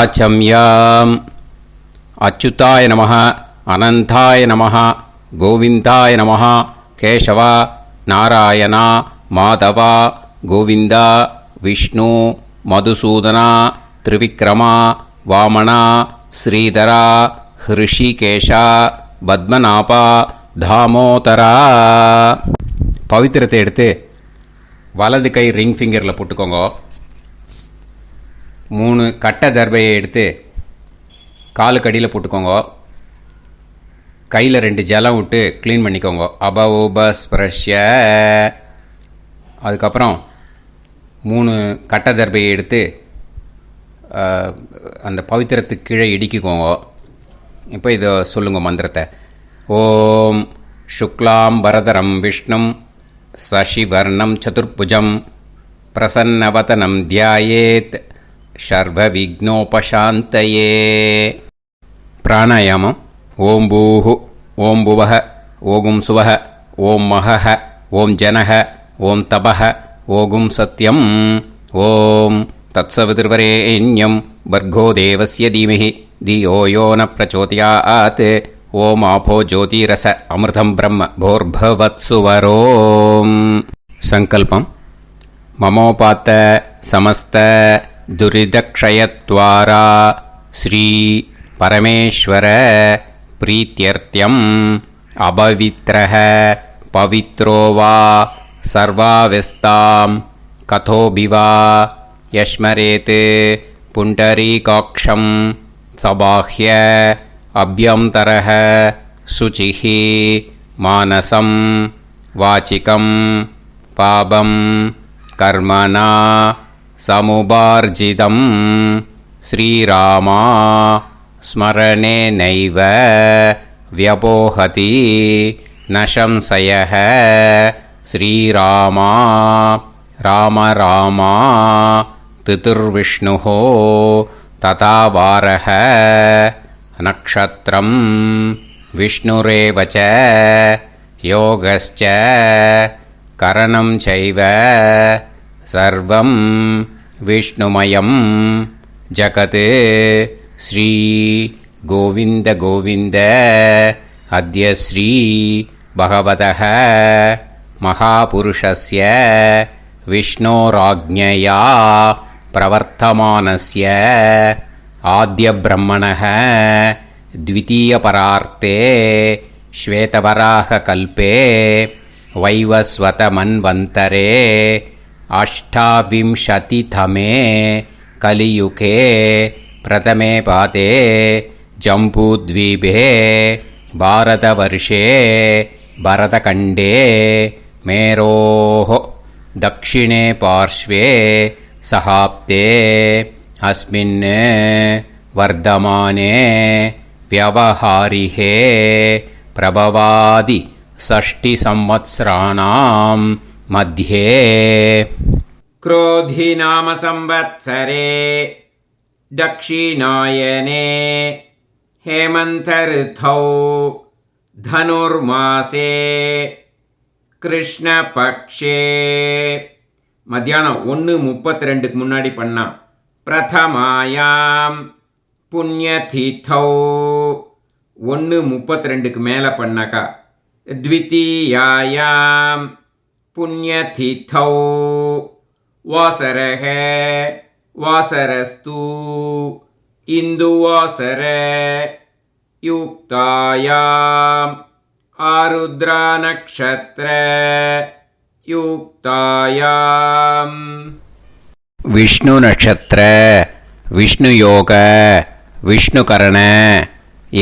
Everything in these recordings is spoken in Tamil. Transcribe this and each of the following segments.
ஆச்சம்யாம். அச்சுதாய நமஹ, அனந்தாய நமஹ, கோவிந்தாய நமஹ, கேசவா, நாராயணா, மாதவா, கோவிந்தா, விஷ்ணு, மதுசூதனா, திரிவிக்ரமா, வாமனா, ஸ்ரீதரா, ஹிருஷிகேஷா, பத்மநாபா, தாமோதரா. பவித்திரத்தை எடுத்து வலது கை ரிங் ஃபிங்கரில் போட்டுக்கோங்க. 3 கட்டை தர்பையை எடுத்து காலுக்கடியில் போட்டுக்கோங்க. கையில் 2 ஜலம் விட்டு க்ளீன் பண்ணிக்கோங்க. அபவோபஸ்பிரஷ்ய. அதுக்கப்புறம் 3 கட்டை தர்பையை எடுத்து அந்த பவித்திரத்துக்கு கீழே இடிக்கிக்கோங்க. இப்போ இதை சொல்லுங்க மந்திரத்தை. ஓம் சுக்லாம் வரதரம் விஷ்ணும் சசிவர்ணம் சதுர்புஜம் பிரசன்னவதனம் தியாயேத் சர்வ விக்னோபசாந்தயே. பிராணாயாமம். ஓம் பூஹு, ஓம் புவஹ, ஓகும் சுவஹ, ஓம் மஹஹ, ஓம் ஜனஹ, ஓம் தபஹ, ஓகும் சத்யம். ஓம் தத்சவிதுர்வரேண்யம் பர்கோ தேவஸ்ய தீமஹி தியோ யோ ந பிரச்சோதயாத். ஓம் ஆபோ ஜோதிரச அமிர்தம் பிரம்ம போர்பவத்சுவரோம். சங்கல்பம். மமோபாத்த சமஸ்த துரிதக்ஷயத்வாரா ஸ்ரீ பரமேஸ்வர பிரீத்யர்த்தியம் அபவித்ரஹ பவித்ரோ வா சர்வாவஸ்தாம் கதோபிவா யஸ்மரேத் புண்டரீகாக்ஷம் சபாஹ்ய அப்யந்தரஹ சுசிஹ மானசம் வாசிகம் பாபம் கர்மணா சமுபார்ஜிதம் ஸ்ரீராமா ஸ்மரணேனைவ வ்யபோஹதி நசம்சயஹ. ஸ்ரீராமா ராம ராமா திதிர்விஷ்ணுஹோ ததா வாரஹ. நக்ஷத்ரம் விஷ்ணுரேவச யோகஸ்ச கரணம் சைவ சர்வம் விஷ்ணுமயம் ஜகத். ஸ்ரீ கோவிந்த கோவிந்த அத்ய ஸ்ரீ பகவதः மகாபுருஷஸ்ய விஷ்ணோராஜ்ஞயா பிரவர்த்தமானஸ்ய ஆத்ய பிரம்மணः த்விதீயபரார்த்தே ஸ்வேதவராக கல்பே வைவஸ்வத மன்வந்தரே அஷ்டாவிம்சதிதமே கலியுகே பிரதமே பாதே ஜம்பூத்வீபே பாரதவர்ஷே பரதகண்டே மேரோः தக்ஷிணே பார்ஷ்வே சஹாப்தே அஸ்மின் வர்தமானே व्यवहारिहे प्रभवादि षष्टि संवत्सराणां मध्ये. क्रोधी नाम संवत्सरे दक्षिणायने हेमंत ऋतौ धनुर्मासे कृष्णपक्षे. மத்தியானம் 1:32 முன்னாடி பண்ணா. பிரதமாயாம் புண்ணியதீதௌ 1:32 மேலே பண்ணாக்கா. த்விதீயாயாம் புண்ணியதீதௌ வாசரஹ வாசரஸ்து இந்துவாசர யுக்தாயாம் ஆருத்ரா நக்ஷத்ர யுக்தாயாம். விஷ்ணு நட்சத்திர விஷ்ணு யோக விஷ்ணுகரண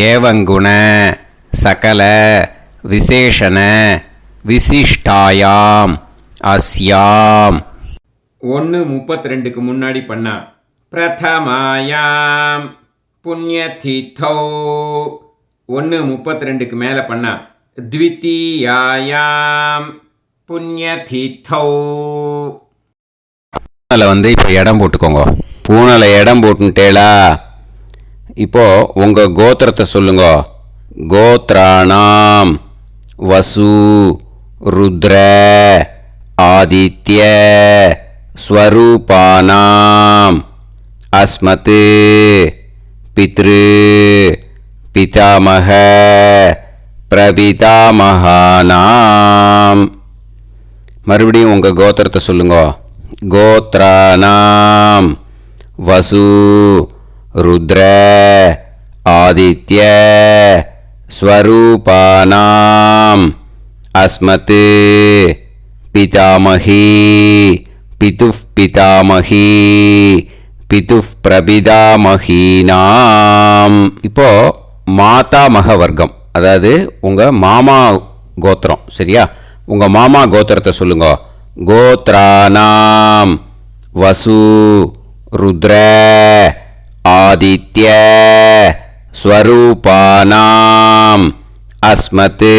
ஏவங்குண சகல விசேஷண விசிஷ்டாயாம் அஸ்யாம். 1:32 முன்னாடி பண்ணா. பிரதமாயாம் புண்ணியதீதௌ 1:32 மேலே பண்ணா. த்விதீயாயாம் புண்ணியதீதௌ. பூனலை இப்போ இடம் போட்டுக்கோங்க. பூனலை இடம் போட்டுட்டேளா. இப்போது உங்கள் கோத்திரத்தை சொல்லுங்க. கோத்ராணாம் வசு ருத்ர ஆதித்ய ஸ்வரூபானாம் அஸ்மத் பித்ரு பிதாமக பிரபிதாமகானாம். மறுபடியும் உங்கள் கோத்திரத்தை சொல்லுங்க. கோத்ரானாம் வசு ருத்ர ஆதித்ய ஸ்வரூபானாம் அஸ்மத் பிதாமகி பிதுஃப் பிதாமகி பிதுஃப் பிரபிதாமகீனாம். இப்போ மாதாமக வர்க்கம், அதாவது உங்கள் மாமா கோத்திரம். சரியா? உங்கள் மாமா கோத்திரத்தை சொல்லுங்க. கோத்ரானாம் வசு ருத்ர ஆதித்ய ஸ்வரூபானாம் அஸ்மத்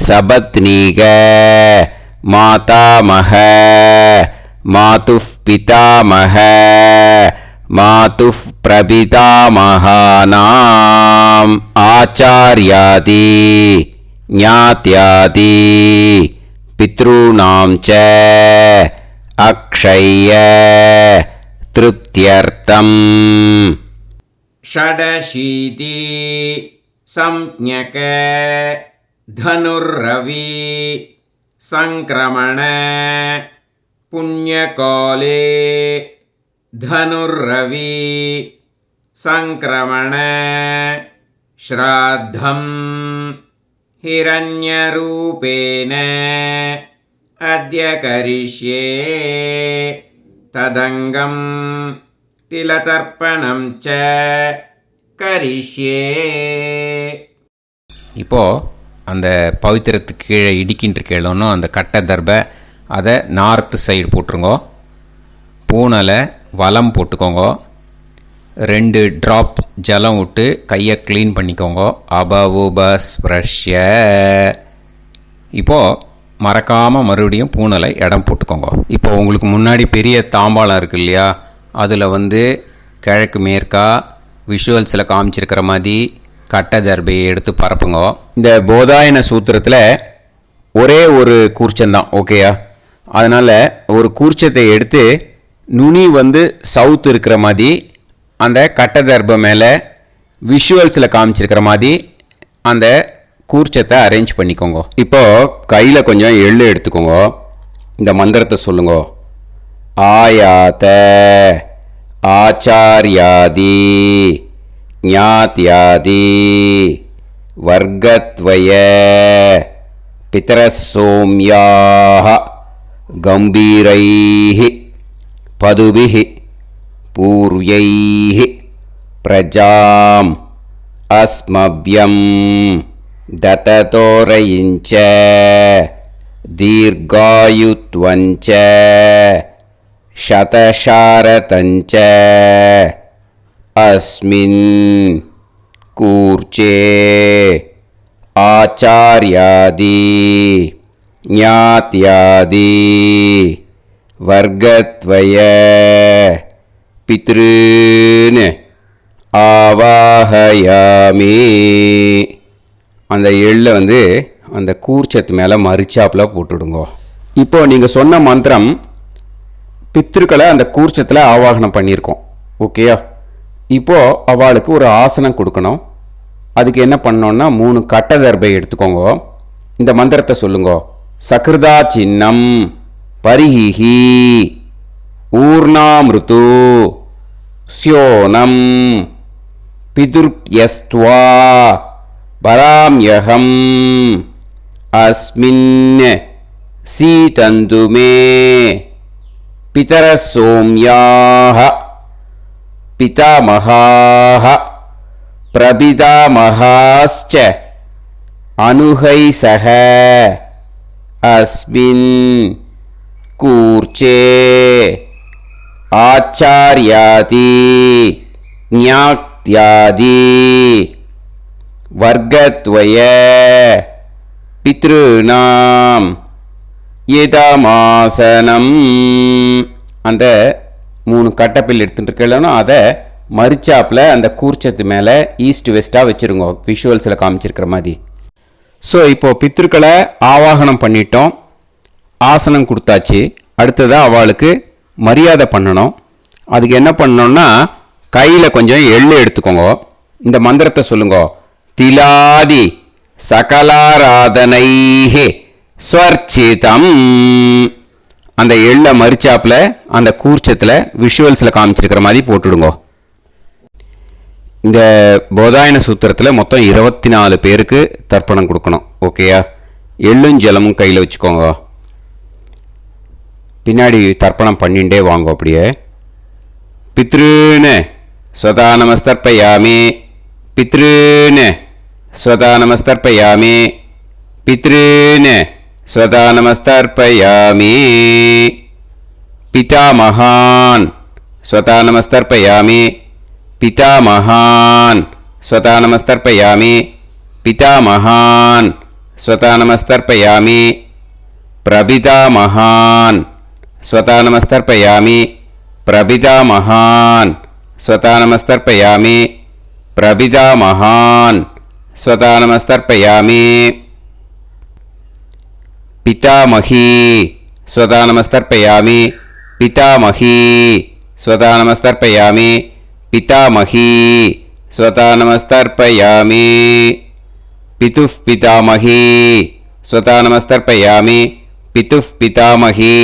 சபத்னீக மாதாமக மாதுஃப் பிதாமக மாதுஃப் பிரபிதாமகானாம் ஆச்சார்யாதி ஞாத்யாதி பித்ருணாம் ச அக்ஷய திருப்தியர்த்தம். षडशीति संज्ञक धनुर्रवि संक्रमण पुण्यकाले धनुर्रवि संक्रमण श्राद्धं हिरण्यरूपेण अद्य करिष्ये तदंगं तिलतर्पणं च करिष्ये. இப்போது அந்த பவித்திரத்துக்கு கீழே இடிக்கின்ற கீழே அந்த கட்டை தர்பை அதை நார்த்து சைடு போட்டுருங்கோ. பூனலை வலம் போட்டுக்கோங்க. 2 ட்ராப் ஜலம் விட்டு கையை க்ளீன் பண்ணிக்கோங்க. அபவுபஸ்ப்ரஷ்ய. இப்போது மறக்காமல் மறுபடியும் பூனலை இடம் போட்டுக்கோங்க. இப்போ உங்களுக்கு முன்னாடி பெரிய தாம்பாளம் இருக்குது இல்லையா, அதில் கிழக்கு மேற்கா விஷுவல்ஸில் காமிச்சிருக்கிற மாதிரி கட்டை தர்பையை எடுத்து பரப்புங்க. இந்த போதாயன சூத்திரத்தில் ஒரே ஒரு கூர்ச்சந்தான். ஓகேயா? அதனால் ஒரு கூர்ச்சத்தை எடுத்து நுனி சவுத் இருக்கிற மாதிரி அந்த கட்டை தர்பை மேலே விஷுவல்ஸில் காமிச்சிருக்கிற மாதிரி அந்த கூர்ச்சத்தை அரேஞ்ச் பண்ணிக்கோங்க. இப்போது கையில் கொஞ்சம் எள்ளு எடுத்துக்கோங்க. இந்த மந்திரத்தை சொல்லுங்க. ஆயாத ஆச்சார்யாதி ஞாத்யாதி வர்கத்வய பிதரசோம்யாஹ கம்பீரைஹ பதுபிஹ பூர்வைஹ பிரஜாம் அஸ்மப்யம் தததோரயிஞ்ச தீர்காயுத்வஞ்ச शतशारतञ्च अस्मिन् कूर्चे आचार्यादि ज्ञात्यादि वर्गत्वय पितॄन् ஆவாஹயாமி. அந்த எள்ளை அந்த கூர்ச்சத்து மேலே மரிச்சாப்பில் போட்டுடுங்க. இப்போ நீங்கள் சொன்ன மந்திரம் பித்ருக்களை அந்த கூர்ச்சத்தில் ஆவாகனம் பண்ணியிருக்கோம். ஓகேயா? இப்போது அவளுக்கு ஒரு ஆசனம் கொடுக்கணும். அதுக்கு என்ன பண்ணோன்னா 3 கட்டை தர்பை எடுத்துக்கோங்க. இந்த மந்திரத்தை சொல்லுங்க. சக்ருதா சின்னம் பரிஹி ஊர்ணாமிருத்து ஸ்யோனம் பிதுர்யஸ்த்வா பராம்யகம் அஸ்மின் சீதந்துமே பிதரசோம்யாஹ பிதாமகாஹ பிரபிதாமகாஸ்ச அனுகைசஹ அஸ்மின் கூர்ச்சே ஆச்சார்யாதி ஞாத்யாதி வர்கத்வய பித்ருணாம் இதமாசனம். அந்த 3 கட்டப்பில் எடுத்துகிட்டு இருக்கலன்னா அதை மரிச்சாப்பில் அந்த கூர்ச்சத்து மேலே ஈஸ்ட் வெஸ்ட்டாக வச்சுருங்க, விஷுவல்ஸில் காமிச்சிருக்கிற மாதிரி. ஸோ இப்போது பித்ருக்களை ஆவாகனம் பண்ணிட்டோம், ஆசனம் கொடுத்தாச்சு. அடுத்ததாக அவளுக்கு மரியாதை பண்ணணும். அதுக்கு என்ன பண்ணணும்னா கையில் கொஞ்சம் எள்ளு எடுத்துக்கோங்க. இந்த மந்திரத்தை சொல்லுங்க. திலாதி சகலாராதனைஹே ஸ்வர்ச்சிதம். அந்த எள்ளை மரிச்சாப்பில் அந்த கூர்ச்சத்தில் விஷுவல்ஸில் காமிச்சிருக்கிற மாதிரி போட்டுடுங்க. இந்த போதாயன சூத்திரத்தில் மொத்தம் 24 பேருக்கு தர்ப்பணம் கொடுக்கணும். ஓகேயா? எள்ளும் ஜலமும் கையில் வச்சுக்கோங்க. பின்னாடி தர்ப்பணம் பண்ணிகிட்டே வாங்க. அப்படியே பித்ருன்னு ஸ்வதா நமஸ்தர்ப்பயாமி, பித்ருன்னு ஸ்வதா நமஸ்தர்ப்பயாமி, பித்ருன்னு ஸ்வதா நமஸ்தர்ப்பயாமி, பிதாமகான் ஸ்வதா நமஸ்தர்ப்பயாமி, பிதாமகான் ஸ்வதா நமஸ்தர்ப்பயாமி, பிதாமகான் ஸ்வதா நமஸ்தர்ப்பயாமி, பிரபிதாமகான் ஸ்வதா நமஸ்தர்ப்பயாமி, பிரபிதாமகான் ஸ்வதா நமஸ்தர்ப்பயாமி, பிரபிதாமகான் ஸ்வதா நமஸ்தர்ப்பயாமி, பிதாமகி ஸ்வதா நமஸ்தர்ப்பயாமி, பிதாமகி ஸ்வதா நமஸ்தர்ப்பயாமி, பிதாமகி ஸ்வதா நமஸ்தர்ப்பயாமி, பிதுஃப் பிதாமகி ஸ்வதா நமஸ்தர்ப்பயாமி, பிதுஃப் பிதாமகி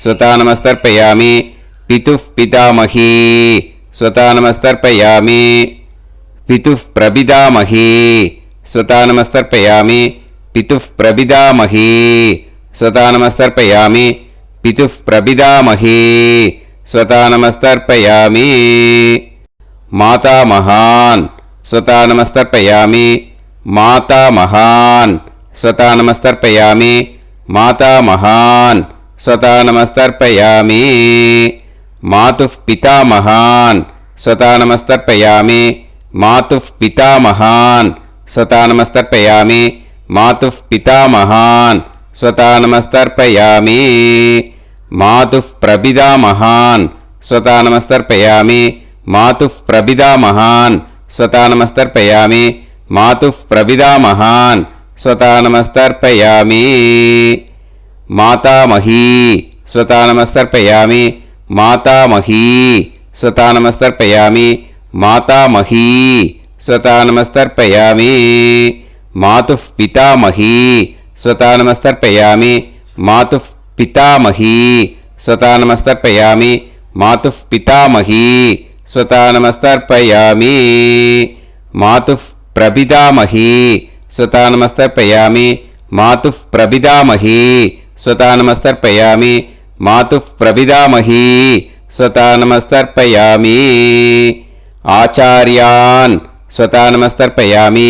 ஸ்வதா நமஸ்தர்ப்பயாமி, பிதுஃப் பிதாமகி ஸ்வதா நமஸ்தர்ப்பயாமி, பிதுஃப் பிரபிதாமகி ஸ்வதா நமஸ்தர்ப்பயாமி, பிதுஃப் பிரபிதாமகி ஸ்வதா நமஸ்தர்ப்பயாமி, பிதுஃப் பிரபிதாமகி ஸ்வதா நமஸ்தர்ப்பயாமி, மாதாமகான் ஸ்வதா நமஸ்தர்ப்பயாமி, மாதாமகான் ஸ்வதா நமஸ்தர்ப்பயாமி, மாதாமகான் ஸ்வதா நமஸ்தர்ப்பயாமி, மாதுஃப் பிதாமகான் ஸ்வதா நமஸ்தர்ப்பயாமி, மாதுஃப் பிதாமகான் ஸ்வதா நமஸ்தர்ப்பயாமி, மாதுஃப் பிதாமகான் ஸ்வதா நமஸ்தர்ப்பயாமி, மாதுஃப் பிரபிதாமகான் ஸ்வதா நமஸ்தர்ப்பயாமி, மாதுஃப் பிரபிதாமகான் ஸ்வதா நமஸ்தர்ப்பயாமி, மாதுஃப் பிரபிதாமகான் ஸ்வதா நமஸ்தர்ப்பயாமி, மாதாமகி ஸ்வதா நமஸ்தர்ப்பயாமி, மாதாமகி ஸ்வதா நமஸ்தர்ப்பயாமி, மாதாமகி ஸ்வதா நமஸ்தர்ப்பயாமி, மாதுஃப் பிதாமகி ஸ்வதா நமஸ்தர்ப்பயாமி, மாதுஃப் பிதாமகி ஸ்வதா நமஸ்தர்ப்பயாமி, மாதுஃப் பிதாமகி ஸ்வதா நமஸ்தர்ப்பயாமி, மாதுஃப் பிரபிதாமகி ஸ்வதா நமஸ்தர்ப்பயாமி, மாதுஃப் பிரபிதாமகி ஸ்வதா நமஸ்தர்ப்பயாமி, மாதுஃப் பிரபிதாமகி ஸ்வதா நமஸ்தர்ப்பயாமி, ஆச்சார்யான் ஸ்வதா நமஸ்தர்ப்பயாமி,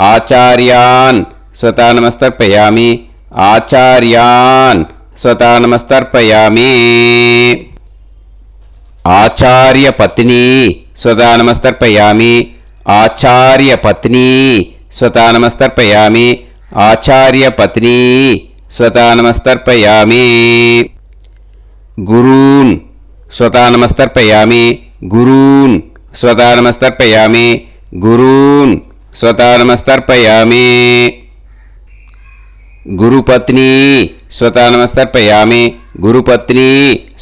ஆச்சார்யான் ஸ்வதா நமஸ்தர்ப்பயாமி, ஆச்சார்யான் ஸ்வதா நமஸ்தர்ப்பயாமி, ஆச்சார்ய பத்னி ஸ்வதா நமஸ்தர்ப்பயாமி, ஆச்சார்ய பத்னி ஸ்வதா நமஸ்தர்ப்பயாமி, ஆச்சார்ய பத்னி ஸ்வதா நமஸ்தர்ப்பயாமி, குரூன் ஸ்வதா நமஸ்தர்ப்பயாமி, குரூன் ஸ்வதா நமஸ்தர்ப்பயாமி, குரூன் ஸ்வதா நமஸ்தர்ப்பயாமி, குருபத்னி ஸ்வதா நமஸ்தர்ப்பயாமி, குருபத்னி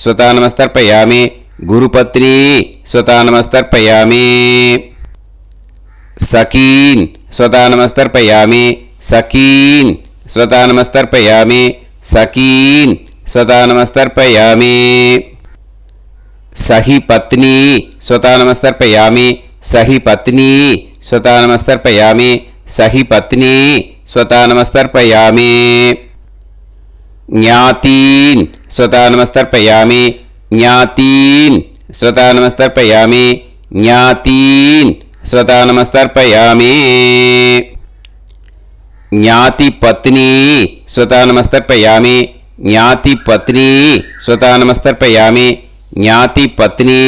ஸ்வதா நமஸ்தர்ப்பயாமி, குருபத்னி ஸ்வதா நமஸ்தர்ப்பயாமி, சகீன் ஸ்வதா நமஸ்தர்ப்பயாமி, சகீன் ஸ்வதா நமஸ்தர்ப்பயாமி, சகீன் ஸ்வதா நமஸ்தர்ப்பயாமி, சஹி பத்னி ஸ்வதா நமஸ்தர்ப்பயாமி, சஹி பத்னி ஸ்வதா நமஸ்தர்ப்பயாமி, சஹி பத்னி ஸ்வதா நமஸ்தர்ப்பயாமி, ஞாதீன் ஸ்வதா நமஸ்தர்ப்பயாமி, ஞாதீன் ஸ்வதா நமஸ்தர்ப்பயாமி, ஞாதீன் ஸ்வதா நமஸ்தர்ப்பயாமி, ஞாதி பத்னி ஸ்வதா நமஸ்தர்ப்பயாமி, ஞாதி பத்னி ஸ்வதா நமஸ்தர்ப்பயாமி, ஞாதி பத்னி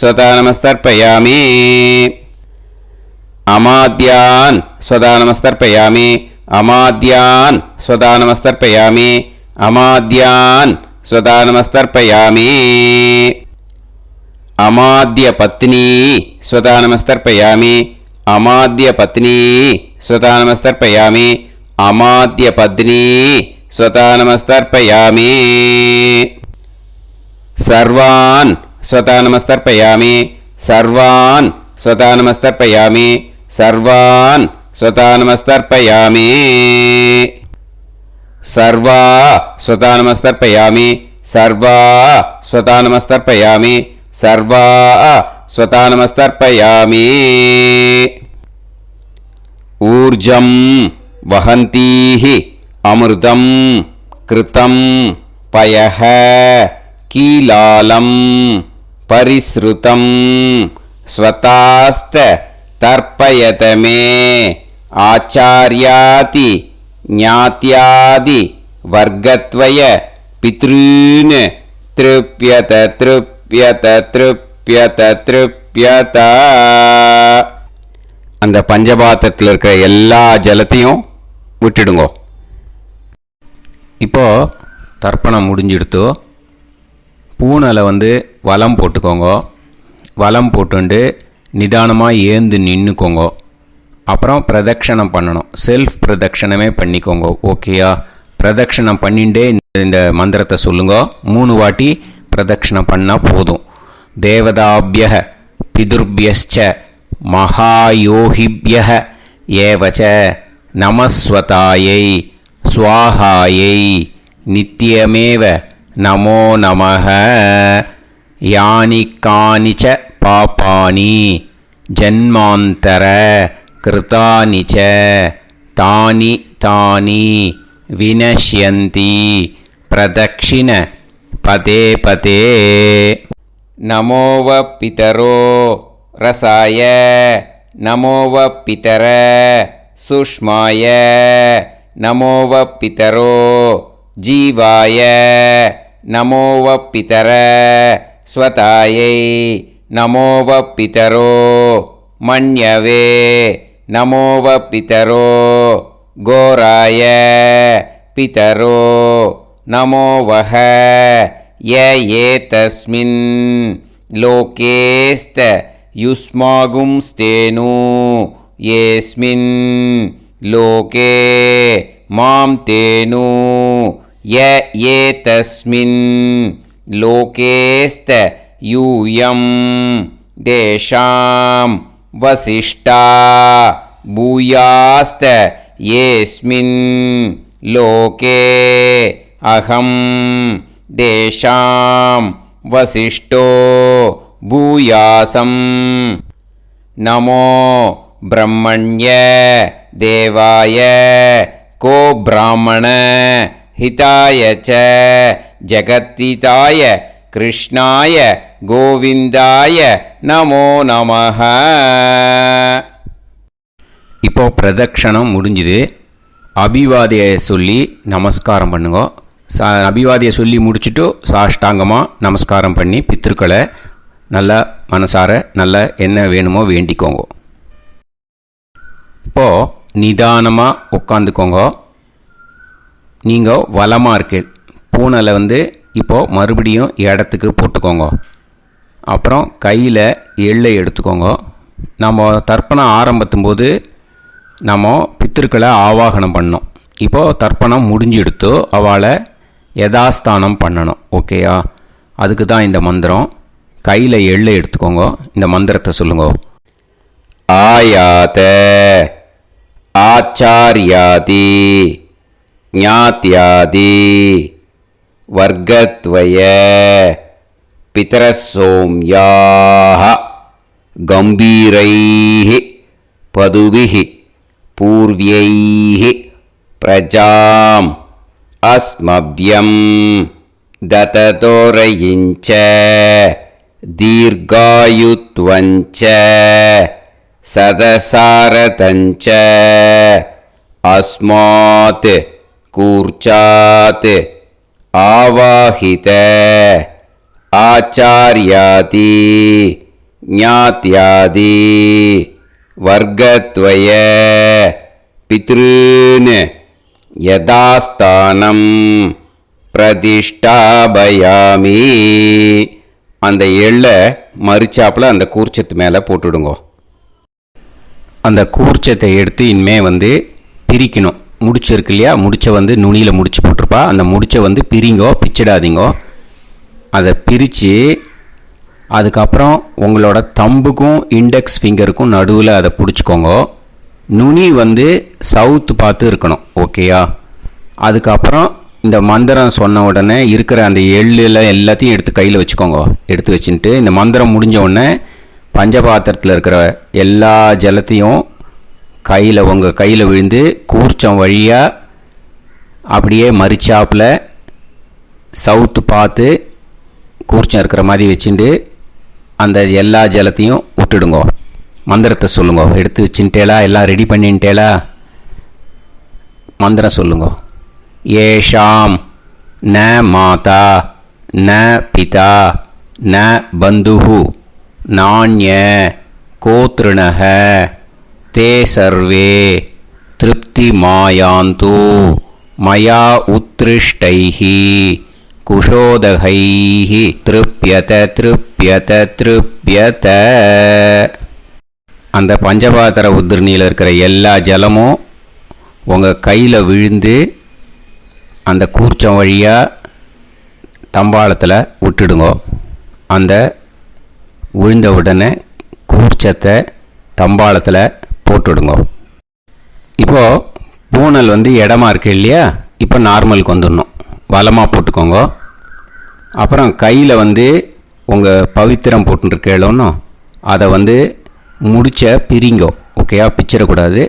ஸ்வதா நமஸ்தர்ப்பயாமி, அமாத்யான் ஸ்வதா நமஸ்தர்ப்பயாமி, அமாத்யான் ஸ்வதா நமஸ்தர்ப்பயாமி, அமாத்யான் ஸ்வதா நமஸ்தர்ப்பயாமி, அமாத்ய பத்னி ஸ்வதா நமஸ்தர்ப்பயாமி, அமாத்ய பத்னி ஸ்வதா நமஸ்தர்ப்பயாமி, அமாத்ய பத்னி ஸ்வதா நமஸ்தர்ப்பயாமி, சர்வான் स्वतानमस्तर्पयामि सर्वान् स्वतानमस्तर्पयामि सर्वान् स्वतानमस्तर्पयामि सर्वा स्वतानमस्तर्पयामि सर्वा स्वतानमस्तर्पयामि सर्वा स्वतानमस्तर्पयामि ऊर्जं वहन्तीः अमृतं कृतं पयः कीलालं परिसृतं स्वतास्त तर्पयत मे आचार्याति ज्ञात्यादि वर्गत्वय पितॄन् तृप्यत तृप्यत तृप्यत तृप्यत அந்த பஞ்சபாத்திரத்தில் இருக்கிற எல்லா ஜலத்தையும் விட்டுடுங்கோ. இப்போ தர்ப்பணம் முடிஞ்சிடுத்து. பூனலை வலம் போட்டுக்கோங்க. வலம் போட்டுண்டு நிதானமாக ஏந்து நின்றுக்கோங்க. அப்புறம் பிரதட்சணம் பண்ணணும். செல்ஃப் பிரதட்சணமே பண்ணிக்கோங்க. ஓகேயா? பிரதட்சணம் பண்ணிண்டே இந்த மந்திரத்தை சொல்லுங்க. 3 வாட்டி பிரதட்சணம் பண்ணால் போதும். தேவதாபிய பிதுர்பியஸ்ச மகாயோகிபிய ஏவச்ச நமஸ்வதாயை ஸ்வாஹாயை நித்யமேவ நமோ நமஹ யானி கானிச்ச பாபானி ஜன்மாந்தர கிருதானிச்ச தானி தானி வினஷ்யந்தி பிரதக்ஷிண பதே பதே நமோவ பிதரோ ரசாய நமோவ பிதர சுஷ்மாய நமோவ பிதரோ ஜீவாய நமோவ பிதர ஸ்வதாயை நமோவ பிதரோ மன்யவே நமோவ பிதரோ கோராய பிதரோ நமோவஹ ய ஏதஸ்மின் லோகேஸ்த யுஸ்மாகும்ஸ்தேனு ஏஸ்மின் லோகே மாம் தேனு ய ஏதஸ்மின் லோகேஸ்த யூயம் தேஷாம் வசிஷ்டா பூயாஸ்த ஏஸ்மின் லோகே அகம் தேஷாம் வசிஷ்டோ பூயாசம் நமோ பிரம்மண்ய தேவாய கோ பிராமண ஹிதாய ச ஜகத்திதாய கிருஷ்ணாய கோவிந்தாய நமோ நமஹ. இப்போ பிரதட்சணம் முடிஞ்சுது. அபிவாதியை சொல்லி நமஸ்காரம் பண்ணுங்க. அபிவாதியை சொல்லி முடிச்சுட்டு சாஷ்டாங்கமாக நமஸ்காரம் பண்ணி பித்ருக்களை நல்லா மனசார நல்லா என்ன வேணுமோ வேண்டிக்கோங்க. இப்போது நிதானமாக உட்காந்துக்கோங்க. நீங்கள் வலமாக இருக்கு பூனலை இப்போது மறுபடியும் இடத்துக்கு போட்டுக்கோங்க. அப்புறம் கையில் எள்ளை எடுத்துக்கோங்க. நம்ம தர்ப்பணம் ஆரம்பித்தும் போது நம்ம பித்திருக்களை ஆவாகனம் பண்ணோம். இப்போது தர்ப்பணம் முடிஞ்செடுத்து அவளை யதாஸ்தானம் பண்ணணும். ஓகேயா? அதுக்கு தான் இந்த மந்திரம். கையில் எள்ளை எடுத்துக்கோங்க. இந்த மந்திரத்தை சொல்லுங்க. ஆயாத ஆச்சாரியாதி ஞாத்யாதி வர்க்கத்வய பிதரசோம்யாஹ கம்பீரைஹி பதுபிஹி பூர்வ்யைஹி பிரஜாம் அஸ்மப்யம் தததோரயிஞ்ச தீர்காயுத்வஞ்ச சதசாரதஞ்ச அஸ்மாத் கூர்ச்சாத் ஆவாஹித ஆச்சார்யாதி ஞாத்யாதி வர்க்கத்வய பித்ருன் யதாஸ்தானம் பிரதிஷ்டாபயாமி. அந்த எள்ளை மறிச்சாப்பில் அந்த கூர்ச்சத்து மேலே போட்டுடுங்க. அந்த கூர்ச்சத்தை எடுத்து இனிமே பிரிக்கணும். முடிச்சிருக்கு இல்லையா? முடிச்சை நுனியில் முடிச்சு போட்டிருப்பா. அந்த முடிச்சை பிரிங்கோ, பிச்சிடாதீங்கோ. அதை பிரித்து அதுக்கப்புறம் உங்களோட தம்புக்கும் இண்டெக்ஸ் ஃபிங்கருக்கும் நடுவில் அதை பிடிச்சிக்கோங்க. நுனி வந்து சவுத்து பார்த்து இருக்கணும். ஓகேயா? அதுக்கப்புறம் இந்த மந்திரம் சொன்ன உடனே இருக்கிற அந்த எள்ளில் எல்லாத்தையும் எடுத்து கையில் வச்சுக்கோங்க. எடுத்து வச்சுட்டு இந்த மந்திரம் முடிஞ்ச உடனே பஞ்சபாத்திரத்தில் இருக்கிற எல்லா ஜலத்தையும் உங்கள் கையில் விழுந்து கூர்ச்சம் வழியாக அப்படியே மறிச்சாப்பில் சவுத்து பார்த்து கூர்ச்சம் இருக்கிற மாதிரி வச்சுட்டு அந்த எல்லா ஜலத்தையும் விட்டுடுங்க. மந்திரத்தை சொல்லுங்க. எடுத்து வச்சுட்டேலா? எல்லாம் ரெடி பண்ணிட்டேலா? மந்திரம் சொல்லுங்க. ஏஷாம் ந மாதா ந பிதா ந பந்துஹு நாண்ய கோத்ருணஹ தே சர்வே திருப்தி மாயாந்து மயா உத்ருஷ்டைஹி குஷோதகைஹி திருப்யத திருப்யத திருப்யத. அந்த பஞ்சபாத்திர உதிரணியில் இருக்கிற எல்லா ஜலமும் உங்கள் கையில் விழுந்து அந்த கூர்ச்சம் வழியாக தம்பாளத்தில் விட்டுடுங்க. அந்த விழுந்த உடனே கூர்ச்சத்தை தம்பாளத்தில் போட்டுடுங்க. இப்போது பூனல் வந்து இடமா இருக்கு இல்லையா? இப்போ நார்மலுக்கு வந்துடணும். வலமாக போட்டுக்கோங்க. அப்புறம் கையில் வந்து உங்கள் பவித்திரம் போட்டுருக்கேளோன்னு அதை வந்து முடிச்ச பிரிங்கோ. ஓகேயா? பிச்சிடக்கூடாது.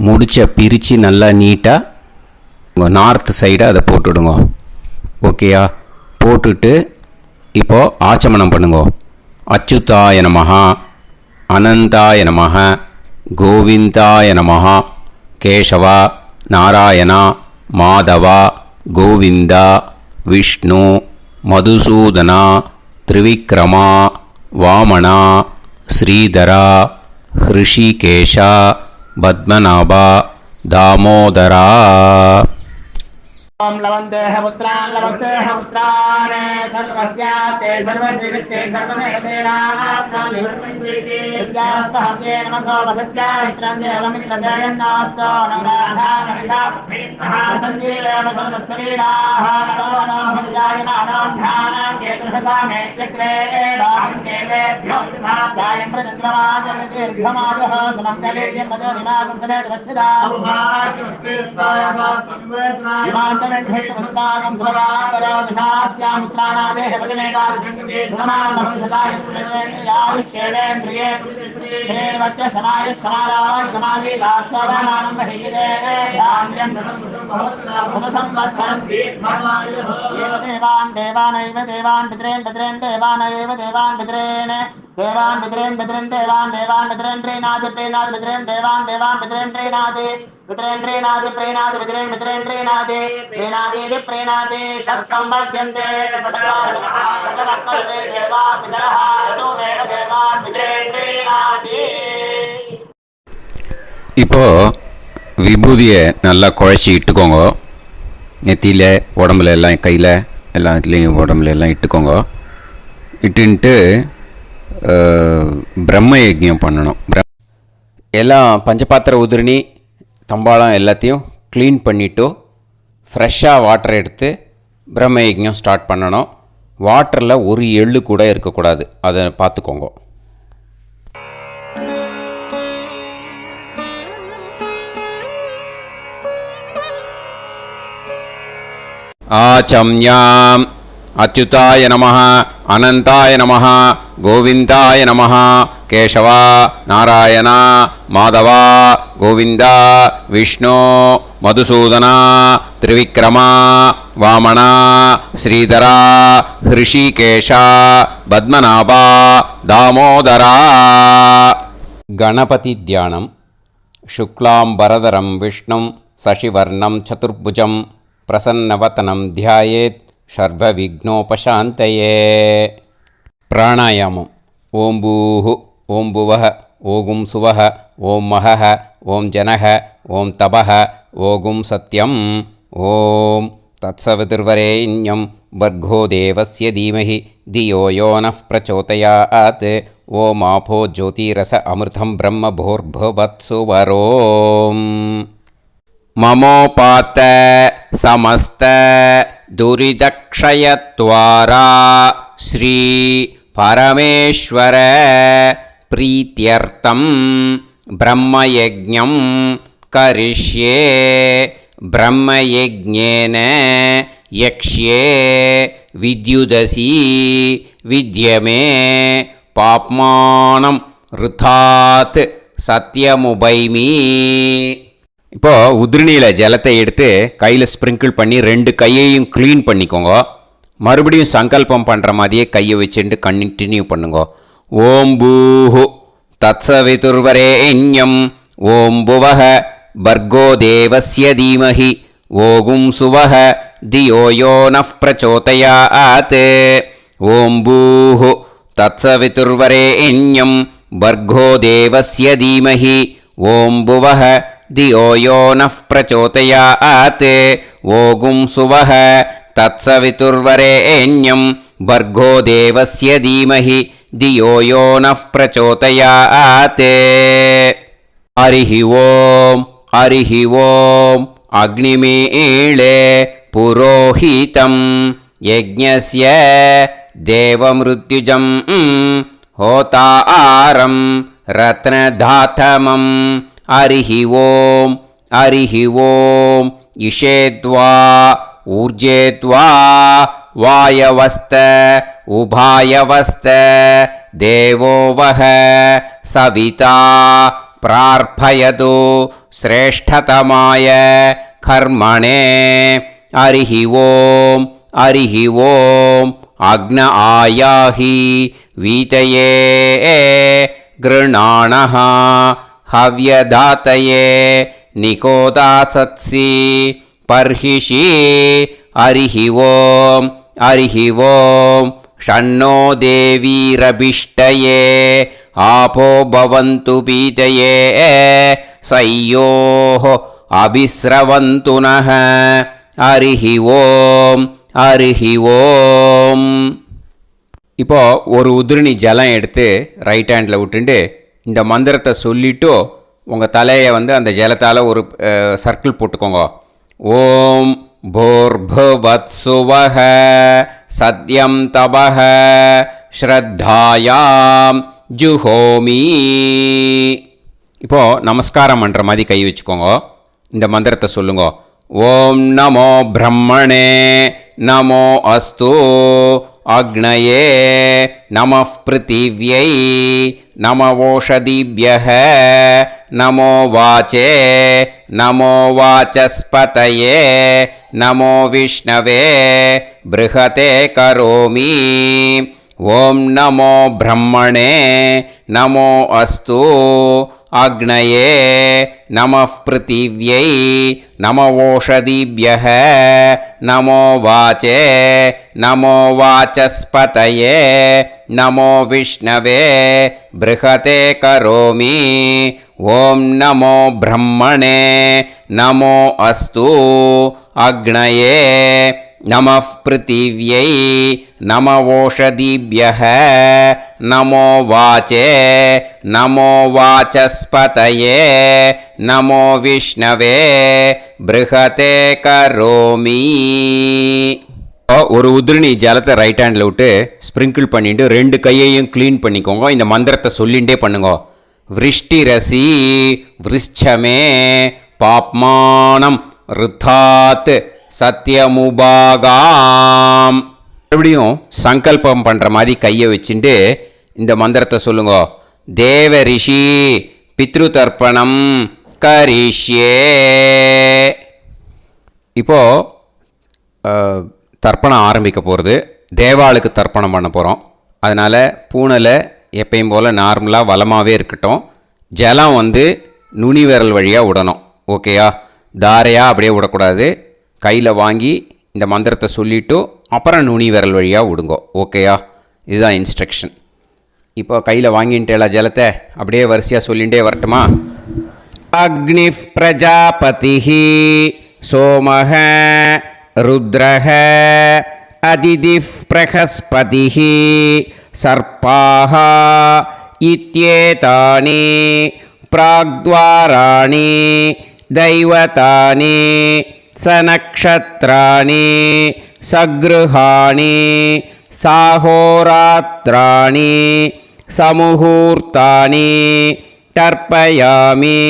முடிச்ச பிரித்து நல்லா நீட்டாக உங்கள் நார்த்து சைடை அதை போட்டுவிடுங்க. ஓகேயா? போட்டுட்டு இப்போது ஆச்சமனம் பண்ணுங்க. அச்சுதாய நமஹ அனந்தாய நமஹ கோவிந்தாய நமஹ கேசவா நாராயணா மாதவா கோவிந்தா விஷ்ணு மதுசூதனா திரிவிக்ரமா வாமனா ஸ்ரீதரா ஹிருஷிகேஷா பத்மநாபா தாமோதரா. ओम लवन्तेह पुत्रान् लवन्तेह पुत्रान् सर्वस्याते सर्वश्रीवित्ते सर्वदेवतेनाप्नोति विद्यास्पहते नमसो वसत्या मित्रं देवमित्रजयन्नास्तो नवराधानविषाप्तः सञ्जीवेमसोदस्सवीराः नमो नमः जायमानां केतुर्भसामे चक्रे राहं देवेभ्यो ध्यायं प्रचन्द्रमाजगदीर्घमायुः सुमङ्गलेयं पदोनिमागं समेत वत्सदा पुत्रागं सुभगातरो दशास्यामित्राणादेह पदमेकाभिषङ्गते समानमभिसदाय पुरुषेन्द्रियायुष्येवेन्द्रिये हेर्वच्च समायुः समाराय कमाली दाक्षावानानं महिगिदे धान्यं सदसंवत्सरं दीर्घमायुः एव देवान् पितॄन् पितॄन् देवानैव देवान् पितॄन् देवान् पितॄन् पितॄन् देवान् पितॄन् प्रीणाति पितॄन् देवान् पितॄन् प्रीणाति पितॄन् प्रीणाति पितॄन् प्रीणाति प्रीणाति षट्संवर्ध्यन्ते सततमस्तुते देवा पितरः ततोदेव देवान् पितॄन् प्रीणाति. இப்போ விபூதியை நல்லா குழச்சி இட்டுக்கோங்க. நெத்தியில் உடம்புல எல்லாம் கையில் எல்லாத்துலேயும் உடம்புல எல்லாம் இட்டுக்கோங்க. இட்டுன்ட்டு பிரம்ம யஜ்ஞம் பண்ணணும். எல்லாம் பஞ்சபாத்திர உதிரணி தம்பாளம் எல்லாத்தையும் க்ளீன் பண்ணிவிட்டு ஃப்ரெஷ்ஷாக வாட்டர் எடுத்து பிரம்ம யஜ்ஞம் ஸ்டார்ட் பண்ணணும். வாட்டரில் ஒரு எள்ளு கூட இருக்கக்கூடாது. அதை பார்த்துக்கோங்க. ஆச்சம்யாம் அச்சுதாய நமஹ அனந்தாய நமஹ கோவிந்தாய நமஹ கேசவா நாராயணா மாதவா கோவிந்தா விஷ்ணு மதுசூதனா திரிவிக்ரமா வாமனா ஸ்ரீதரா ஹிருஷிகேஷா பத்மநாபா தாமோதரா. கணபதி தியானம். சுக்லாம்பரதரம் விஷ்ணும் சசிவர்ணம் சதுர்புஜம் பிரசன்னவதனம் தியாயேத் சர்வவிக்னோபசாந்தயே. பிராணாயாமம். ஓம் பூஹு ஓம் புவஹ ஓகும் சுவஹ ஓம் மஹஹ ஓம் ஜனஹ ஓம் தபஹ ஓகும் சத்யம். ஓம் தத்சவிதுர்வரேண்யம் வர்கோ தேவஸ்ய தீமஹி தியோ யோ நः பிரச்சோதயாத். ஓம் ஆபோ ஜோதிரஸ அமிர்தம் பிரம்ம பூர்புவத்சு வரோம். மமோபாத்த சமஸ்த துரிதக்ஷயத்வாரா ஸ்ரீ பரமேஸ்வர பிரீத்யர்த்தம் பிரம்மயஜ்ஞம் கரிஷ்யே பிரம்மயஜ்ஞேன யக்ஷ்யே வித்யுதசி வித்யமே பாப்மானம் ருதாத் சத்யமுபைமி. இப்போது உதிரணியில் ஜலத்தை எடுத்து கையில் ஸ்ப்ரிங்கிள் பண்ணி 2 கையையும் க்ளீன் பண்ணிக்கோங்க. மறுபடியும் சங்கல்பம் பண்ணுற மாதிரியே கையை வச்சுட்டு கண்டினியூ பண்ணுங்க. ஓம் பூஹு தத்சவிதுர்வரேண்யம் ஓம் புவஹ பர்கோ தேவஸ்ய தீமஹி ஓகும் சுவஹ தியோ யோ நஃப் பிரச்சோதயாத். ஓம் பூஹு தத்சவிதுர்வரேண்யம் பர்கோ தேவஸ்ய தீமஹி ஓம் புவஹ தியோ யோ நஃப் பிரச்சோதயாத். ஓகும் சுவஹ தத்சவிதுர்வரேண்யம் பர்கோ தேவஸ்ய தீமஹி தியோ யோ நஃப் பிரச்சோதயாத். ஹரிஹி ஓம் ஹரிஹி ஓம் அக்னிமீளே புரோஹிதம் யஜ்ஞஸ்ய தேவமிருத்யுஜம் ஹோதாரம் ரத்னதாத்தமம். ஹரிஹி ஓம் ஹரிஹி ஓம் இஷேத்வா ஊர்ஜேத்வா வாயவஸ்த உபாயவஸ்த தேவோ வஹ சவிதா பிரார்ப்பயது ஸ்ரேஷ்டதமாய கர்மணே. ஹரிஹி ஓம் ஹரிஹி ஓம் அக்ன ஆயாஹி வீதயே கிருணாணஹ ஹவ்யதாத்தயே நிகோதாசத்சி பர்ஹிஷி. ஹரிஹி ஓம் ஹரிஹி ஓம் ஷன்னோ தேவீரபிஷ்டயே ஆபோ பவந்து பீதயே சய்யோஹ அபிஸ்ரவந்து நஹ. ஹரிஹி ஓம் ஹரிஹி ஓம். இப்போ ஒரு உதிரணி ஜலம் எடுத்து ரைட் ஹேண்டில் விட்டுண்டு இந்த மந்திரத்தை சொல்லிவிட்டு உங்கள் தலையை அந்த ஜலத்தால் ஒரு சர்க்கிள் போட்டுக்கோங்க. ஓம் பூர்புவத்சுவஹ சத்யம் தபஹ ஸ்ரத்தாயாம் ஜுஹோமி. இப்போது நமஸ்காரம் பண்ணுற மாதிரி கை வச்சுக்கோங்க. இந்த மந்திரத்தை சொல்லுங்க. ஓம் நமோ பிரம்மணே நமோ அஸ்து அக்னயே நமः பிருத்திவ்யை நமவோஷதிभ्यः நமோ வாச்சே நமோ வாசஸ்பதயே நமோ விஷ்ணவே ப்ருஹதே கரோமி. ஓம் நமோ பிரம்மணே நமோ அஸ்து அக்னயே நமः பிருத்திவ்யை நமவோஷதிभ्यः நமோ வாச்சே நமோ வாசஸ்பதயே நமோ விஷ்ணவே ப்ருஹதே கரோமி. ஓம் நமோ பிரம்மணே நமோ அஸ்து அக்னயே நமः பிருத்திவ்யை நமவோஷதிभ्यः நமோ வாச்சே நமோ வாசஸ்பதயே நமோ விஷ்ணவே ப்ருஹதே கரோமி. ஒரு உதிரணி ஜலத்தை ரைட் ஹேண்டில் விட்டு ஸ்ப்ரிங்கிள் பண்ணிட்டு 2 கையையும் க்ளீன் பண்ணிக்கோங்க. இந்த மந்திரத்தை சொல்லிகிட்டே பண்ணுங்க. விருஷ்டிரசி விருஷ்சமே பாப்மானம் ருத்தாத் சத்யமுபாகாம். மறுபடியும் சங்கல்பம் பண்ணுற மாதிரி கையை வச்சுட்டு இந்த மந்திரத்தை சொல்லுங்க. தேவ ரிஷி பித்ரு தர்ப்பணம் கரிஷ்யே. இப்போது தர்ப்பணம் ஆரம்பிக்க போகிறது. தேவாளுக்கு தர்ப்பணம் பண்ண போகிறோம். அதனால் பூனையில் எப்பயும் போல் நார்மலாக வளமாகவே இருக்கட்டும். ஜலம் நுனி விரல் வழியாக விடணும். ஓகேயா? தாரையாக அப்படியே விடக்கூடாது. கையில் வாங்கி இந்த மந்திரத்தை சொல்லிவிட்டு அப்புறம் நுனி விரல் வழியாக விடுங்கோ. ஓகேயா? இதுதான் இன்ஸ்ட்ரக்ஷன். இப்போ கையில் வாங்கிட்டேல ஜலத்தை அப்படியே வரிசையாக சொல்லிகிட்டே வரட்டுமா? அக்னிஃப் பிரஜாபதிஹி சோமஹ ருத்ரஹ அதிதிஃப் பிரகஸ்பதிஹி சர்ப்பாஹ இத்யேதானி பிராக்த்வாராணி தைவதானி சநக்ஷத்ராணி சக்ருஹாணி साहोरात्राणि समुहूर्तानि तर्पयामि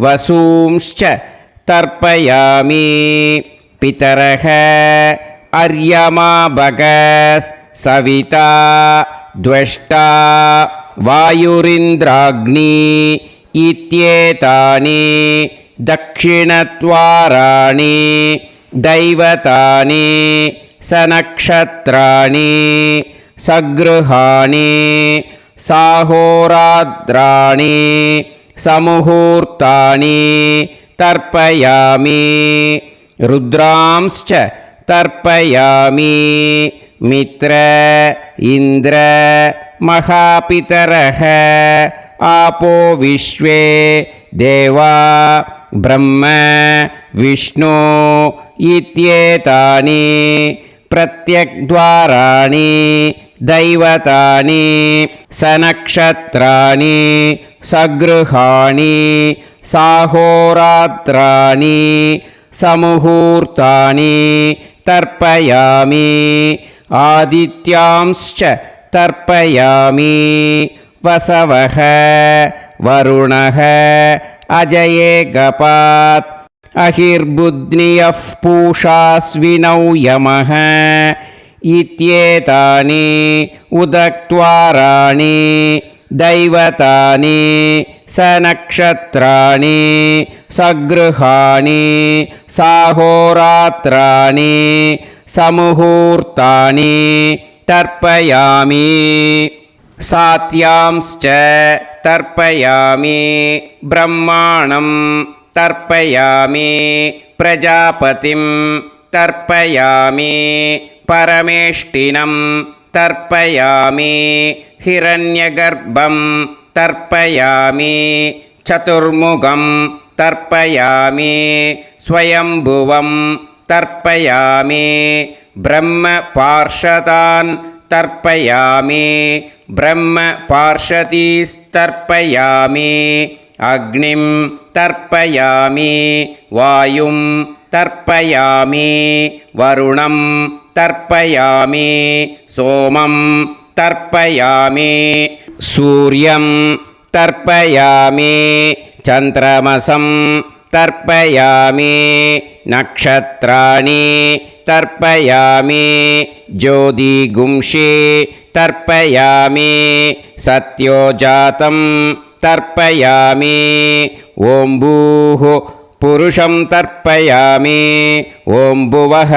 वसूंश्च तर्पयामि पितरः अर्यमा भगस् सविता द्वष्टा वायुरिन्द्राग्नि इत्येतानि दक्षिणद्वाराणि दैवतानि सनक्षत्राणि सगृहाणि साहोरात्राणि समुहूर्तानि तर्पयामि रुद्रांश्च तर्पयामि मित्र इन्द्र महापितरः आपो विश्वे देवा ब्रह्म विष्णु इत्येतानि प्रत्यग्द्वाराणि दैवतानि सनक्षत्राणि सगृहाणि साहोरात्राणि समुहूर्तानि तर्पयामि आदित्यांश्च तर्पयामि वसवः वरुणः अजयेगपात् अहिर्बुध्नियः पूषास्विनौ यमः इत्येतानि उदक्त्वाराणि दैवतानि सनक्षत्राणि सगृहाणि साहोरात्राणि समुहूर्तानि तर्पयामि सात्यांश्च तर्पयामि ब्रह्माणं तर्पयामि प्रजापतिं तर्पयामि परमेष्टिनं तर्पयामि हिरण्यगर्भं तर्पयामि चतुर्मुखं तर्पयामि स्वयंभुवं तर्पयामि ब्रह्मपार्षदान् तर्पयामि ब्रह्मपार्षदीस्तर्पयामि अग्निं तर्पयामि वायुं तर्पयामि वरुणं तर्पयामि सोमं तर्पयामि सूर्यं तर्पयामि चन्द्रमसं तर्पयामि नक्षत्राणि तर्पयामि ज्योतिगुंषि तर्पयामि सत्योजातं तर्पयामि ॐ भूः पुरुषं तर्पयामि ॐ भुवः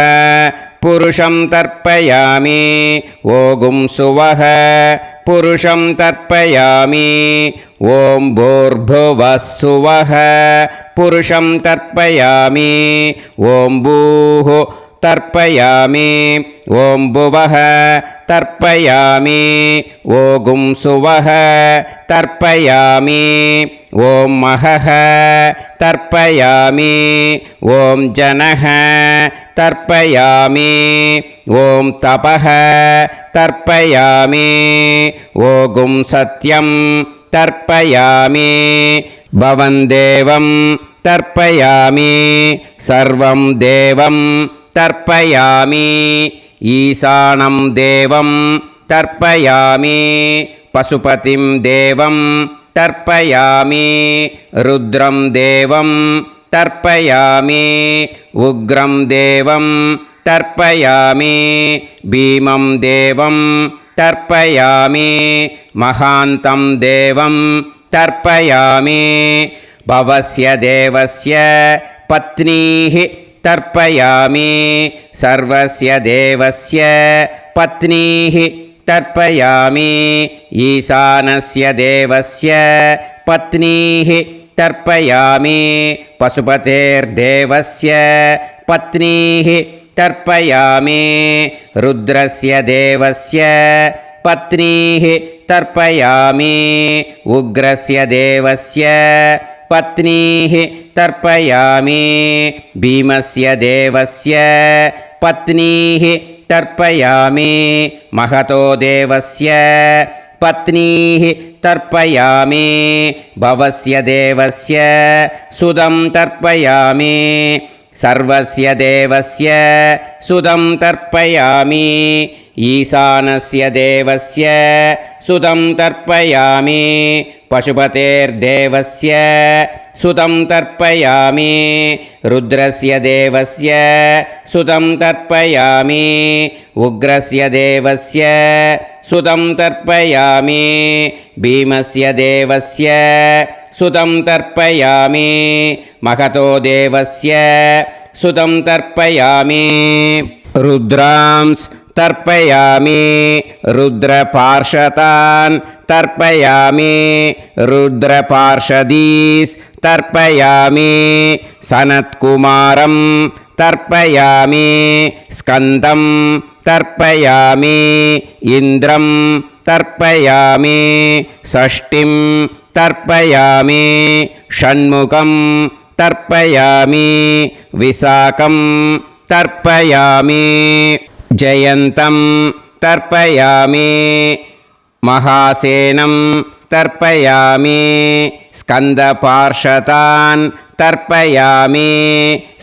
पुरुषं तर्पयामि ॐ सुवः पुरुषं तर्पयामि ॐ भूर्भुवः सुवः पुरुषं तर्पयामि ॐ भूः तर्पयामि ॐ भुवः तर्पयामि ॐ सुवः तर्पयामि ॐ महः तर्पयामि ॐ जनः तर्पयामि ॐ तपः तर्पयामि ॐ सत्यं तर्पयामि भवन् देवं तर्पयामि सर्वं देवं तर्पयामि ईशानं देवं तर्पयामि पशुपतिं देवं तर्पयामि रुद्रं देवं तर्पयामि उग्रं देवं तर्पयामि भीमं देवं तर्पयामि महान्तं देवं तर्पयामि भवस्य देवस्य पत्नीः तर्पयामि सर्वस्य देवस्य पत्नीः तर्पयामि ईशानस्य देवस्य पत्नीः तर्पयामि पशुपतेर्देवस्य पत्नीः तर्पयामि रुद्रस्य देवस्य पत्नीः तर्पयामि उग्रस्य देवस्य पत्नीः तर्पयामि भीमस्य देवस्य पत्नीः तर्पयामि महतो देवस्य पत्नीः तर्पयामि भवस्य देवस्य सुदं तर्पयामि सर्वस्य देवस्य सुदं तर्पयामि ईशानस्य देवस्य सुतं तर्पयामि पशुपतेर्देवस्य सुतं तर्पयामि रुद्रस्य देवस्य सुतं तर्पयामि उग्रस्य देवस्य सुतं तर्पयामि भीमस्य देवस्य सुतं तर्पयामि महतो देवस्य सुतं तर्पयामि रुद्रांस् तर्पयामि रुद्रपार्षदान् तर्पयामि रुद्रपार्षदीस् तर्पयामि सनत्कुमारं तर्पयामि स्कन्दं तर्पयामि इन्द्रं तर्पयामि षष्टिं तर्पयामि षण्मुखं तर्पयामि विशाखं तर्पयामि जयन्तं तर्पयामि महासेनं तर्पयामि स्कन्दपार्षदान् तर्पयामि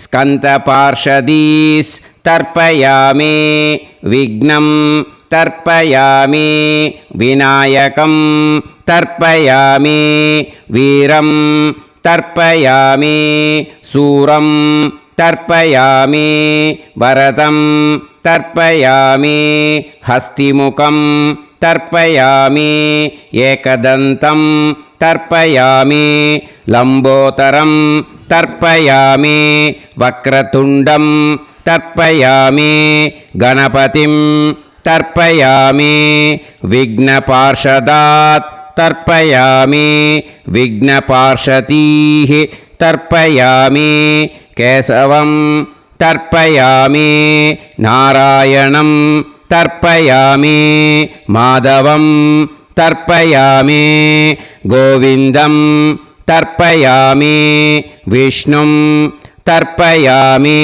स्कन्दपार्षदीस् तर्पयामि विघ्नं तर्पयामि विनायकं तर्पयामि वीरं तर्पयामि सूरं तर्पयामि वरदं तर्पयामि हस्तिमुखं तर्पयामि एकदन्तं तर्पयामि लम्बोदरं तर्पयामि वक्रतुण्डं तर्पयामि गणपतिं तर्पयामि विघ्नपार्षदात् तर्पयामि विघ्नपार्षदीः तर्पयामि केशवं तर्पयामि नारायणं तर्पयामि माधवं तर्पयामि गोविन्दं तर्पयामि विष्णुं तर्पयामि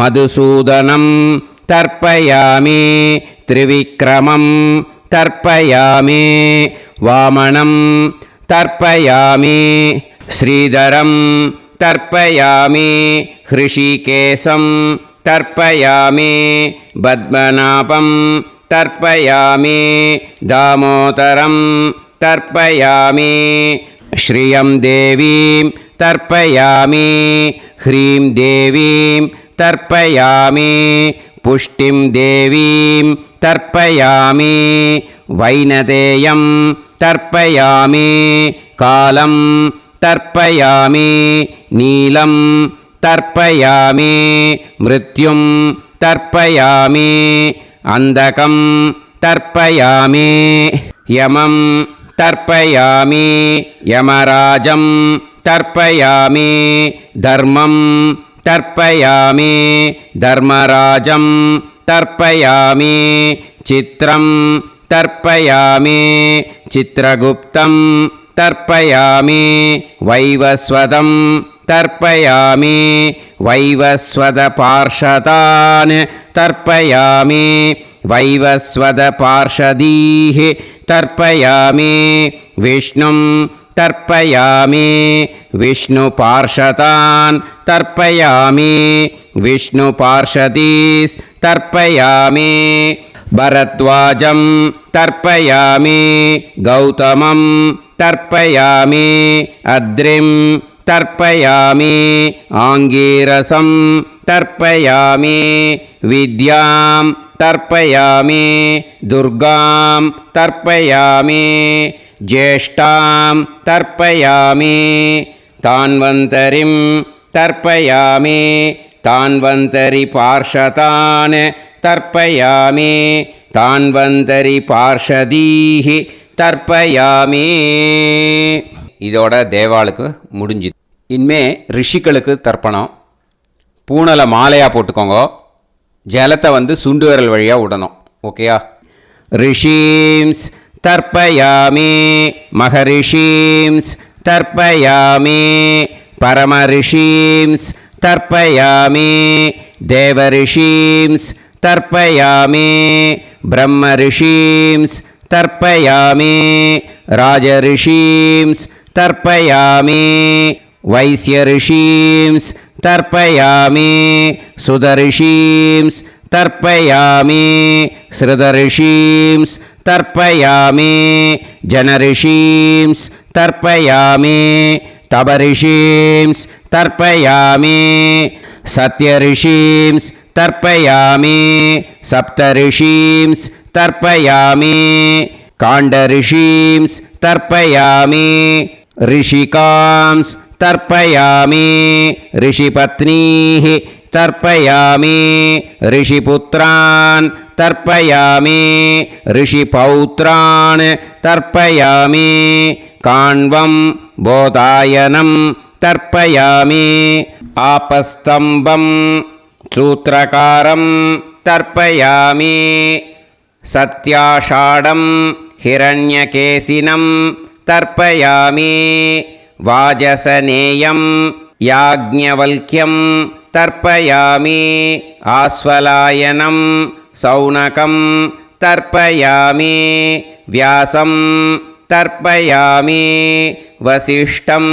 मधुसूदनं तर्पयामि त्रिविक्रमं तर्पयामि वामनं तर्पयामि श्रीधरं तर्पयामि हृषिकेशं तर्पयामि पद्मनाभं तर्पयामि दामोदरं तर्पयामि श्रियं देवीं तर्पयामि ह्रीं देवीं तर्पयामि पुष्टिं देवीं तर्पयामि वैनतेयं तर्पयामि कालं तर्पयामि नीलं तर्पयामि मृत्युं तर्पयामि अन्धकं तर्पयामि यमं तर्पयामि यमराजं तर्पयामि धर्मं तर्पयामि धर्मराजं तर्पयामि चित्रं तर्पयामि चित्रगुप्तं तर्पयामि वैवस्वतं तर्पयामि वैवस्वतपार्षदान् तर्पयामि वैवस्वतपार्षदीः तर्पयामि विष्णुं तर्पयामि विष्णुपार्षदान् तर्पयामि विष्णुपार्षदीस् तर्पयामि भरद्वाजं तर्पयामि गौतमं तर्पयामि अद्रिं तर्पयामि आङ्गीरसं तर्पयामि विद्यां तर्पयामि दुर्गां तर्पयामि ज्येष्ठां तर्पयामि तान्वन्तरिं तर्पयामि तान्वन्तरिपार्षदान् तर्पयामि तान्वन्तरिपार्षदीः தர்ப்பயாமி. இதோட தேவாளுக்கு முடிஞ்சுது. இனிமே ரிஷிகளுக்கு தர்ப்பணம். பூனலை மாலையாக போட்டுக்கோங்க. ஜலத்தை சுண்டு விரல் வழியாக விடணும். ஓகேயா? ரிஷீம்ஸ் தர்ப்பயாமி, மகரிஷீம்ஸ் தர்ப்பயாமி, பரமரிஷீம்ஸ் தர்ப்பயாமி, தேவரிஷீம்ஸ் தர்ப்பயாமி, பிரம்மரிஷீம்ஸ் தர்ப்பயாமி, ராஜரிஷீம்ஸ் தர்ப்பயாமி, வைஸ்யரிஷீம்ஸ் தர்ப்பயாமி, சுதரிஷீம்ஸ் தர்ப்பயாமி, ஸ்ருதரிஷீம்ஸ் தர்ப்பயாமி ஜனரிஷீம்ஸ் தர்ப்பயாமி தபரிஷீம்ஸ் தர்ப்பயாமி சத்யரிஷீம்ஸ் தர்ப்பயாமி சப்தரிஷீம்ஸ் தர்ப்பயாமி காண்டரிஷீம்ஸ் தர்ப்பயாமி ரிஷிகாம்ஸ் தர்ப்பயாமி ரிஷிபத்னீः தர்ப்பயாமி ரிஷிபுத்ரான் தர்ப்பயாமி ரிஷிபௌத்ரான் தர்ப்பயாமி காண்வம் போதாயனம் தர்ப்பயாமி ஆபஸ்தம்பம் சூத்ரகாரம் தர்ப்பயாமி சத்யாஷாடம் ஹிரண்யகேசினம் தர்ப்பயாமி வாஜசநேயம் யாக்ஞவல்க்யம் தர்ப்பயாமி ஆஸ்வலாயனம் சௌனகம் தர்ப்பயாமி வியாசம் தர்ப்பயாமி வசிஷ்டம்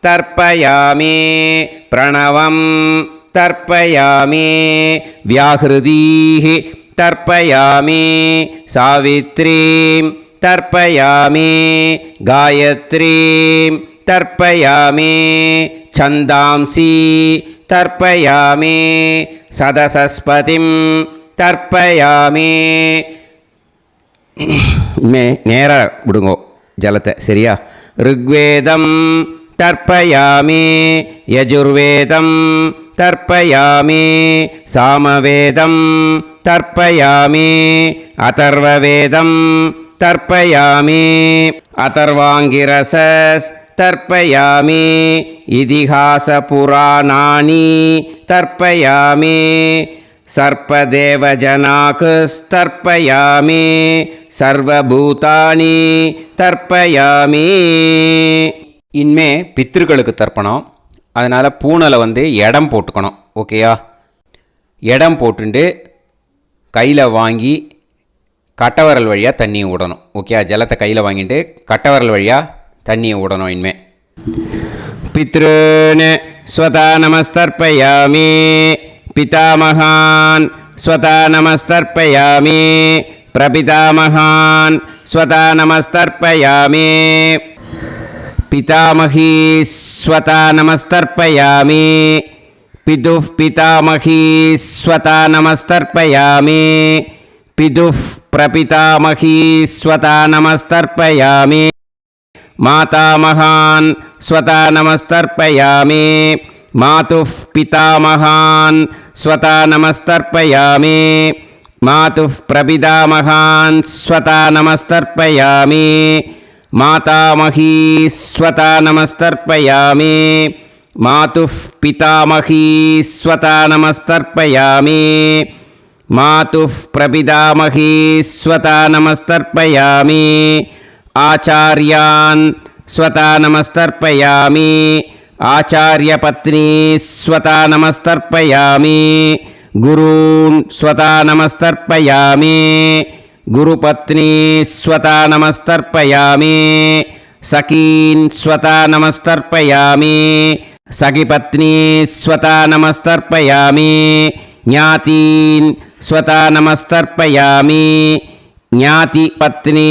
தர்ப்பயாமி பிரணவம் தர்ப்பயாமி வியாஹ்ருதீः தர்ப்பயாமி சாவித்ரீம் தர்ப்பயாமி காயத்ரீம் தர்ப்பயாமி சந்தாம்சி தர்ப்பயாமி சதசஸ்பதிம் தர்ப்பயாமி. நேராக விடுங்கோ ஜலத்தை, சரியா? ருக்வேதம் தர்ப்பயாமி யஜுர்வேதம் தர்ப்பயாமி சாமவேதம் தர்ப்பயாமி அதர்வவேதம் தர்ப்பயாமி அதர்வாங்கிரசஸ் தர்ப்பயாமி இதிஹாசபுராணானி தர்ப்பயாமி சர்ப்பதேவஜனாக்குஸ்தர்ப்பயாமி சர்வபூதானி தர்ப்பயாமி. இனிமே பித்ருக்களுக்கு தர்ப்பணம். அதனால் பூனலை இடம் போட்டுக்கணும். ஓகேயா? இடம் போட்டுண்டு கையில் வாங்கி கட்டவரல் வழியாக தண்ணியை விடணும். ஓகேயா? ஜலத்தை கையில் வாங்கிட்டு கட்டவரல் வழியாக தண்ணியை விடணும். இனிமே பித்ருன் ஸ்வதா நமஸ்தர்ப்பயாமி பிதாமகான் ஸ்வதா நமஸ்தர்ப்பயாமி பிரபிதாமகான் ஸ்வதா நமஸ்தர்ப்பயாமி பிதாமகீ ஸ்வதா நமஸ்தர்ப்பயாமி பிதுः பிதாமகீ ஸ்வதா நமஸ்தர்ப்பயாமி பிதுः பிரபிதாமகீ ஸ்வதா நமஸ்தர்ப்பயாமி மாதாமகான் ஸ்வதா நமஸ்தர்ப்பயாமி மாதுः பிதாமகான் ஸ்வதா நமஸ்தர்ப்பயாமி மாதுः பிரபிதாமகான் ஸ்வதா நமஸ்தர்ப்பயாமி மாதாமகீ ஸ்வதா நமஸ்தர்ப்பயாமி மாதுः பிதாமகீ ஸ்வதா நமஸ்தர்ப்பயாமி மாதுः பிரபிதாமகீ ஸ்வதா நமஸ்தர்ப்பயாமி ஆச்சார்யான் ஸ்வதா நமஸ்தர்ப்பயாமி ஆச்சார்யபத்னீ ஸ்வதா நமஸ்தர்ப்பயாமி குரூன் ஸ்வதா நமஸ்தர்ப்பயாமி குருபத்னீ ஸ்வதா நமஸ்தர்ப்பயாமி சகீன் ஸ்வதா நமஸ்தர்ப்பயாமி சகிபத்னீ ஸ்வதா நமஸ்தர்ப்பயாமி ஞாதீன் ஸ்வதா நமஸ்தர்ப்பயாமி ஞாதிபத்னீ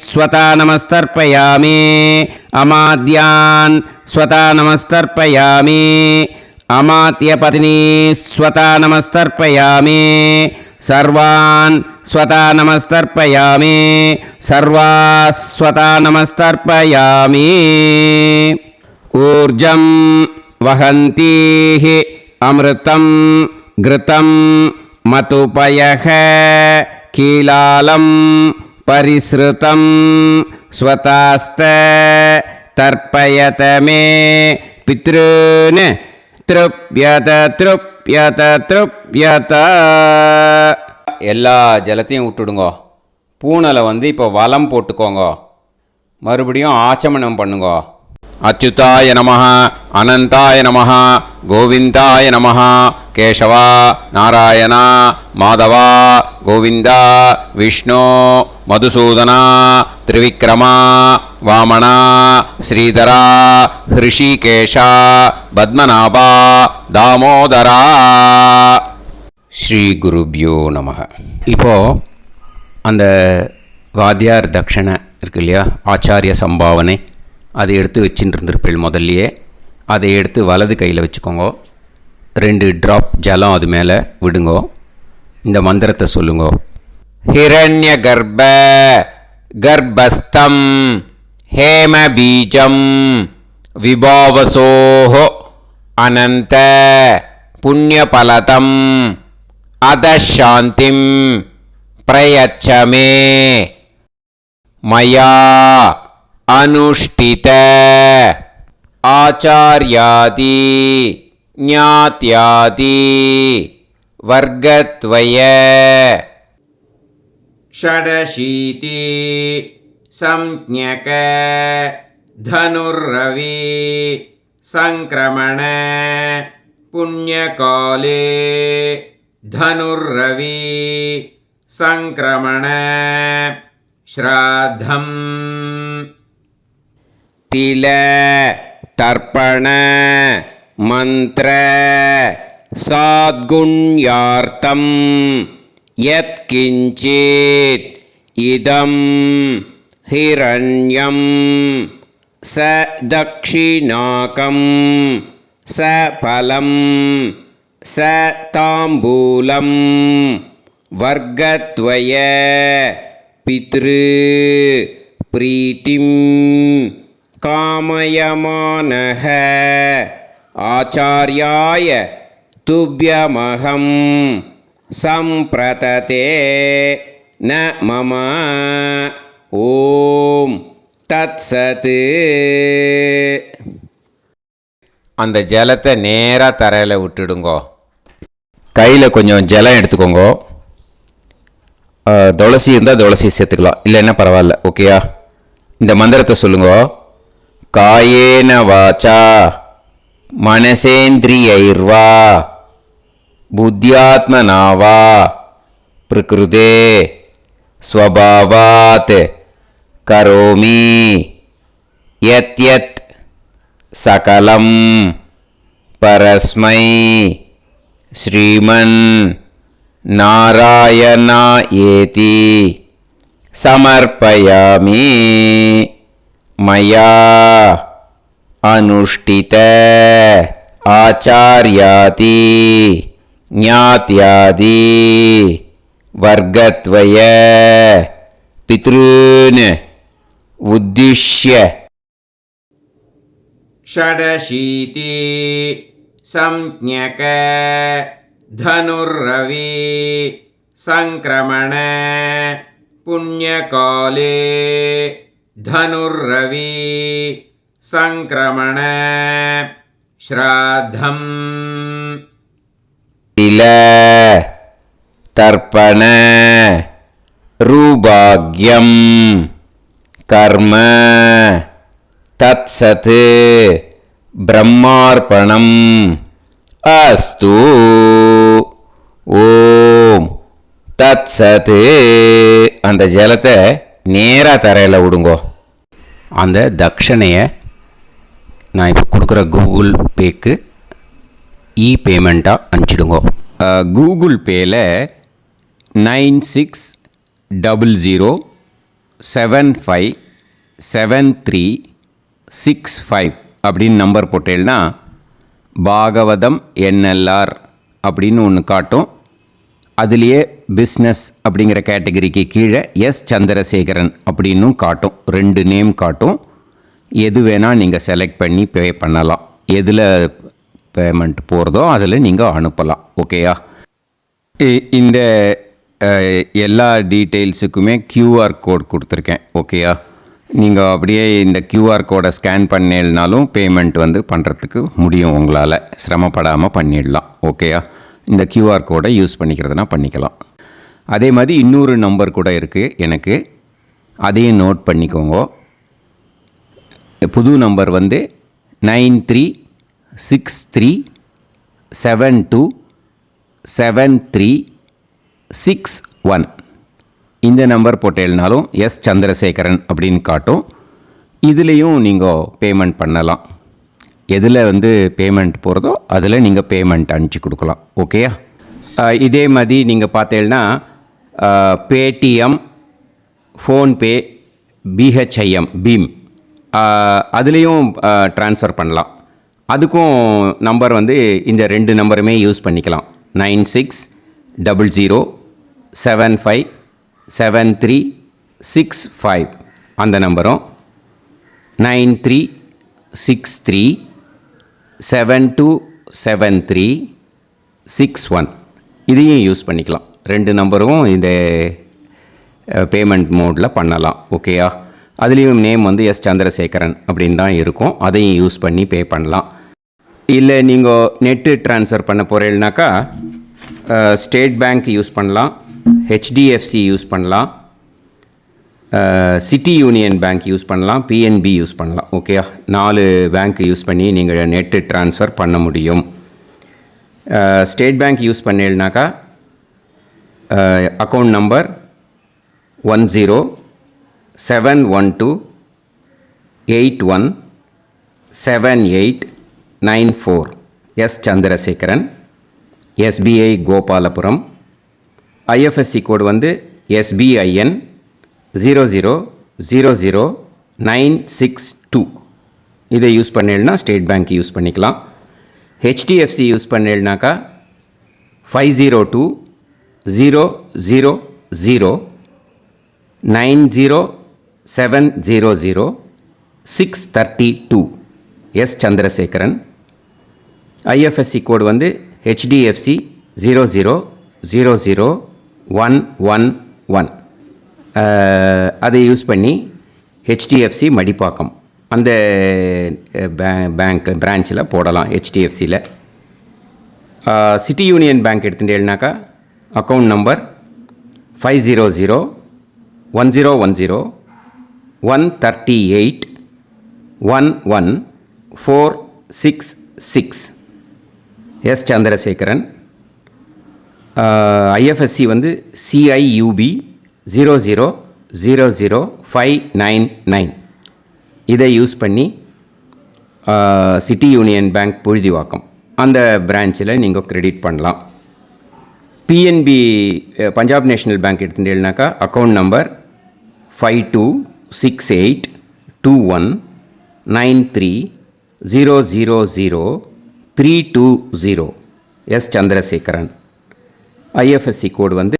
ஸ்வதா நமஸ்தர்ப்பயாமி அமாத்யான் ஸ்வதா நமஸ்தர்ப்பயாமி அமாத்யபத்னீ ஸ்வதா நமஸ்தர்ப்பயாமி சர்வான் ஸ்வதா நமஸ்தர்ப்பயாமி சர்வாஸ்வதா நமஸ்தர்ப்பயாமி. ஊர்ஜம் வஹந்தீஹ அமிர்தம் கிருதம் மதுபயஹ கீலாலம் பரிஸ்ருதம் ஸ்வதாஸ்த தர்ப்பயத மே பித்ருன் த்ருப்யத த்ருப்யத த்ருப்யத. எல்லா ஜலத்தையும் விட்டுடுங்கோ. பூனலை இப்போ வலம் போட்டுக்கோங்க. மறுபடியும் ஆச்சமனம் பண்ணுங்கோ. அச்சுதாய நமஹ அனந்தாய நமஹ கோவிந்தாய நமஹ கேசவா நாராயணா மாதவா கோவிந்தா விஷ்ணு மதுசூதனா திரிவிக்ரமா வாமனா ஸ்ரீதரா ஹிருஷிகேஷா பத்மநாபா தாமோதரா. ஸ்ரீ குருப்யோ நமஹ. இப்போது அந்த வாத்தியார் தட்சணை இருக்கு இல்லையா, ஆச்சாரிய சம்பாவனை, அதை எடுத்து வச்சுட்டு இருந்திருப்பேள் முதல்லையே. அதை எடுத்து வலது கையில் வச்சுக்கோங்க. 2 ட்ராப் ஜலம் அது மேலே விடுங்கோ. இந்த மந்திரத்தை சொல்லுங்கோ. ஹிரண்ய கர்ப்ப கர்ப்பஸ்தம் ஹேம பீஜம் விபாவசோஹோ அனந்த புண்ணியபலதம் அதசாந்திம் பிரயச்சமே மயா அனுஷ்டித ஆச்சார்யாதி ஞாத்யாதி வர்க்கத்வய षडशीति संज्ञक धनुर्रवि संक्रमण पुण्यकाले धनुर्रवि संक्रमण श्राद्धम् तिल तर्पण मंत्र साद्गुण्यार्थम यत्किंचित् इदं हिरण्यं स दक्षिणाकं स फलं स ताम्बूलं वर्गत्वय पितृ प्रीतिं कामयमानः आचार्याय तुभ्यमहं संप्रतते न मम ஓம் தத்சத். அந்த ஜலத்தை நேராக தரையில் விட்டுடுங்கோ. கையில் கொஞ்சம் ஜலம் எடுத்துக்கோங்க. துளசி இருந்தால் துளசி சேர்த்துக்கலாம், இல்லைன்னா பரவாயில்ல. ஓகேயா? இந்த மந்திரத்தை சொல்லுங்க. காயேன வாச்சா மனசேந்திரியைர்வா புத்தியாத்மனாவா பிரகிருதே ஸ்வபாவாத் கரோமி யத் யத் சகலம் பரஸ்மை ஸ்ரீமன் நாராயணா ஏதி சமர்ப்பயாமி மயா அனுஷ்டித ஆச்சார்யாதி ஞாத்யாதி வர்க்கத்வய பித்ருன் உத்திஷ்ய. षडशीति संज्ञक धनुर्रवि संक्रमण पुण्यकाले धनुर्रवि संक्रमण श्राद्धम् तिल तर्पण रूभाग्यम कर्म तत्सत् ब्रह्मार्पणम अस्तु. ஓம் தத்சத். அந்த ஜலத்தை நேராக தரையில் விடுங்கோ. அந்த தட்சணையை நான் இப்போ கொடுக்குற கூகுள் பேக்கு பேமெண்ட்டாக அனுப்பிச்சிடுங்கோ. கூகுள் பேயில் 9600757365 அப்படின்னு நம்பர் போட்டேன்னா பாகவதம் NLR அப்படின்னு ஒன்று காட்டும். அதுலேயே பிஸ்னஸ் அப்படிங்கிற கேட்டகரிக்கு கீழே எஸ் சந்திரசேகரன் அப்படின்னும் காட்டும். 2 நேம் காட்டும். எது வேணால் நீங்கள் செலக்ட் பண்ணி பே பண்ணலாம். எதில் பேமெண்ட் போகிறதோ அதில் நீங்கள் அனுப்பலாம். ஓகேயா? இந்த எல்லா டீட்டெயில்ஸுக்குமே QR கோட் கொடுத்துருக்கேன். ஓகேயா? நீங்கள் அப்படியே இந்த QR கோடை ஸ்கேன் பண்ணேல்னாலும் பேமெண்ட் பண்ணுறதுக்கு முடியும். உங்களால் சிரமப்படாமல் பண்ணிடலாம். ஓகேயா? இந்த QR கோடை யூஸ் பண்ணிக்கிறதுனா பண்ணிக்கலாம். அதே மாதிரி இன்னொரு நம்பர் கூட இருக்குது எனக்கு, அதையும் நோட் பண்ணிக்கோங்க. புது நம்பர் 9363727361. இந்த நம்பர் போட்டேல்னாலும் எஸ் சந்திரசேகரன் அப்படின்னு காட்டும். இதுலேயும் நீங்கள் பேமெண்ட் பண்ணலாம். எதில் பேமெண்ட் போகிறதோ அதில் நீங்கள் பேமெண்ட் அனுப்பிச்சி கொடுக்கலாம். ஓகேயா? இதே மாதிரி நீங்கள் பார்த்தேன்னா பேடிஎம், ஃபோன்பே, பிஹெச்ஐஎம், பீம் அதுலேயும் ட்ரான்ஸ்ஃபர் பண்ணலாம். அதுக்கும் நம்பர் வந்து இந்த 2 நம்பருமே யூஸ் பண்ணிக்கலாம். 9600757365 அந்த நம்பரும் 9363727361 இதையும் யூஸ் பண்ணிக்கலாம். 2 நம்பரும் இந்த பேமெண்ட் மோடில் பண்ணலாம். ஓகேயா? அதுலேயும் நேம் வந்து எஸ் சந்திரசேகரன் அப்படின்னு தான் இருக்கும். அதையும் யூஸ் பண்ணி பே பண்ணலாம். இல்லை நீங்கள் நெட்டு ட்ரான்ஸ்ஃபர் பண்ண போகிறீங்கனாக்கா ஸ்டேட் பேங்க் யூஸ் பண்ணலாம், ஹெச்டிஎஃப்சி யூஸ் பண்ணலாம், சிட்டி யூனியன் பேங்க் யூஸ் பண்ணலாம், பிஎன்பி யூஸ் பண்ணலாம். ஓகேயா? 4 பேங்க் யூஸ் பண்ணி நீங்கள் நெட்டு ட்ரான்ஸ்ஃபர் பண்ண முடியும். ஸ்டேட் பேங்க் யூஸ் பண்ணீங்கனாக்கா account number 1071281789 S Chandrasekaran, SBI Gopalapuram. IFSC code வந்து SBIN 0000962. இதை யூஸ் பண்ணீங்கன்னா ஸ்டேட் பேங்க் யூஸ் பண்ணிக்கலாம். ஹெச்டிஎஃப்சி யூஸ் பண்ணீங்கனாக்கா 5020090700 எஸ் சந்திரசேகரன். ஐஎஃப்எஸ்சி கோடு வந்து HDFC 0000111. அதை யூஸ் பண்ணி ஹெச்டிஎஃப்சி மடிப்பாக்கம் அந்த பேங்க் பிரான்ச்சில் போடலாம். ஹெச்டிஎஃப்சியில் சிட்டி யூனியன் பேங்க் எடுத்துட்டேன்னாக்கா account number 5001010381146 S Chandrasekaran. IFSC வந்து CIUB 0000599. இதை யூஸ் பண்ணி சிட்டி யூனியன் பேங்க் புழுதிவாக்கம் அந்த பிரான்ச்சில் நீங்கள் கிரெடிட் பண்ணலாம். பிஎன்பி பஞ்சாப் நேஷ்னல் பேங்க் எடுத்துட்டீங்கன்னாக்கா account number 52682193000320 S Chandrasekaran. IFSC code வந்து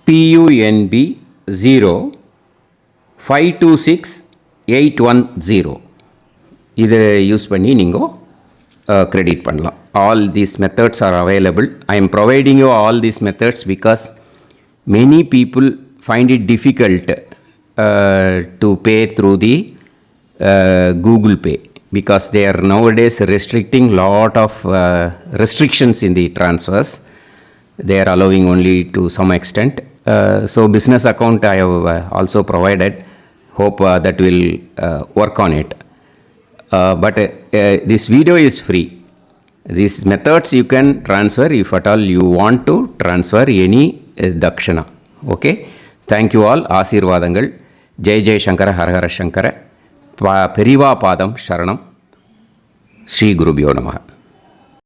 PUNB 0526810. இதை யூஸ் பண்ணி நீங்கள் கிரெடிட் பண்ணலாம். All these methods are available. I am providing you all these methods because many people find it difficult to pay through the Google Pay because they are nowadays restricting lot of restrictions in the transfers. They are allowing only to some extent. So business account I have also provided. Hope that will work on it. But this video is free. These methods you can transfer if at all you want to transfer any dakshana. Okay? Thank you all. ஆசீர்வாதங்கள். ஜெய் ஜெய் சங்கர ஹரஹர சங்கர. பெரிவா பாதம் சரணம். ஸ்ரீ குருபியோ நமஹ.